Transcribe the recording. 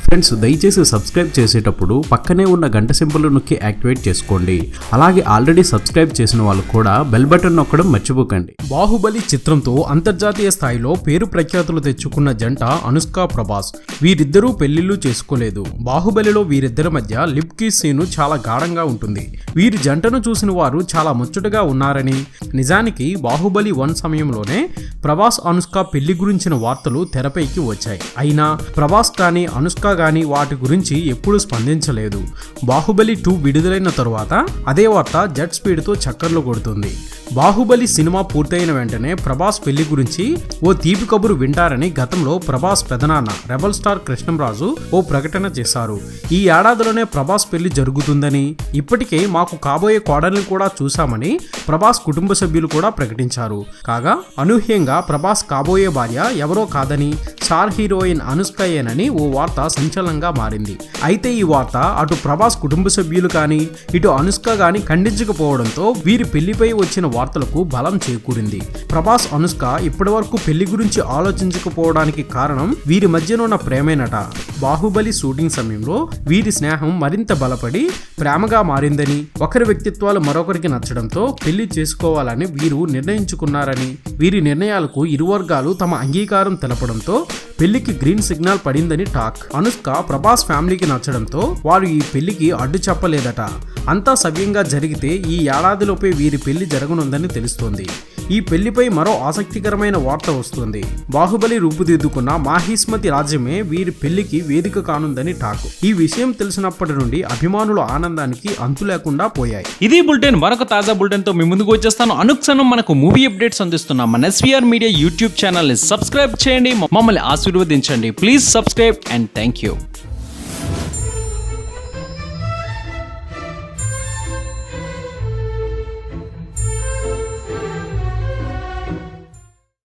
Friends, దయచేసి subscribe చేసేటప్పుడు పక్కనే ఉన్న గంట సింబల్ నొక్కి యాక్టివేట్ చేసుకోండి. అలాగే ఆల్రెడీ సబ్స్క్రైబ్ చేసిన వాళ్ళు కూడా బెల్ బటన్ నొక్కడం మర్చిపోకండి. బాహుబలి చిత్రంతో అంతర్జాతీయ స్థాయిలో పేరు ప్రఖ్యాతులు తెచ్చుకున్న జంట అనుష్క ప్రభాస్. వీరిద్దరూ పెళ్లిళ్లు చేసుకోలేదు. బాహుబలిలో వీరిద్దరి మధ్య లిప్ కిస్ సీను చాలా గాఢంగా ఉంటుంది. వీరి జంటను చూసిన వారు చాలా ముచ్చటగా ఉన్నారని, నిజానికి బాహుబలి 1 సమయంలోనే ప్రభాస్ అనుష్క పెళ్లి గురించిన వార్తలు తెరపైకి వచ్చాయి. అయినా ప్రభాస్ కానీ అనుష్క గానీ వాటి గురించి ఎప్పుడూ స్పందించలేదు. బాహుబలి 2 విడుదలైన తరువాత అదే వార్త జెట్ స్పీడ్ తో చక్కర్లు కొడుతుంది. బాహుబలి సినిమా పూర్తయిన వెంటనే ప్రభాస్ పెళ్లి గురించి ఓ తీపి కబురు వింటారని గతంలో ప్రభాస్ పెదనాన్న రెబల్ స్టార్ కృష్ణంరాజు ఓ ప్రకటన చేశారు. ఈ ఏడాదిలోనే ప్రభాస్ పెళ్లి జరుగుతుందని, ఇప్పటికే మాకు కాబోయే కోడల్ని కూడా చూశామని ప్రభాస్ కుటుంబ సభ్యులు కూడా ప్రకటించారు. కాగా అనూహ్యంగా ప్రభాస్ కాబోయే భార్య ఎవరో కాదని స్టార్ హీరోయిన్ అనుష్కయేనని ఓ వార్త సంచలనంగా మారింది. అయితే ఈ వార్త అటు ప్రభాస్ కుటుంబ సభ్యులు కానీ ఇటు అనుష్క గాని ఖండించకపోవడంతో వీరి పెళ్లిపై వచ్చిన వార్తలకు బలం చేకూరింది. ప్రభాస్ అనుష్క ఇప్పటివరకు పెళ్లి గురించి ఆలోచించకపోవడానికి కారణం వీరి మధ్యనున్న ప్రేమేనట. బాహుబలి షూటింగ్ సమయంలో వీరి స్నేహం మరింత బలపడి ప్రేమగా మారిందని, ఒకరి వ్యక్తిత్వాలు మరొకరికి నచ్చడంతో పెళ్లి చేసుకోవాలని వీరు నిర్ణయించుకున్నారని, వీరి నిర్ణయాలకు ఇరు వర్గాలు తమ అంగీకారం తెలపడంతో పెళ్లికి గ్రీన్ సిగ్నల్ పడిందని టాక్. అనుష్క ప్రభాస్ ఫ్యామిలీకి నచ్చడంతో వారు ఈ పెళ్లికి అడ్డు చెప్పలేదట. అంతా సవ్యంగా జరిగితే ఈ ఏడాదిలోపే వీరి పెళ్లి జరగనుందని తెలుస్తోంది. ఈ పెళ్లిపై మరో ఆసక్తికరమైన వార్త వస్తుంది. బాహుబలి రూపుదిద్దుకున్న మాహిష్మతి రాజ్యమే వీరి పెళ్లికి వేదిక కానుందని టాక్. ఈ విషయం తెలిసినప్పటి నుండి అభిమానుల ఆనందానికి అంతు లేకుండా పోయాయి. ఇది బులెటిన్. మరొక తాజా బులెటిన్ తో మీ ముందుకు వచ్చేస్తాను. అనుక్షణం మనకు మూవీ అప్డేట్స్ అందిస్తున్నాం మన ఎస్వీఆర్ మీడియా యూట్యూబ్ ఛానల్ ని సబ్స్క్రైబ్ చేయండి, మమ్మల్ని ఆశీర్వదించండి. Please subscribe and thank you.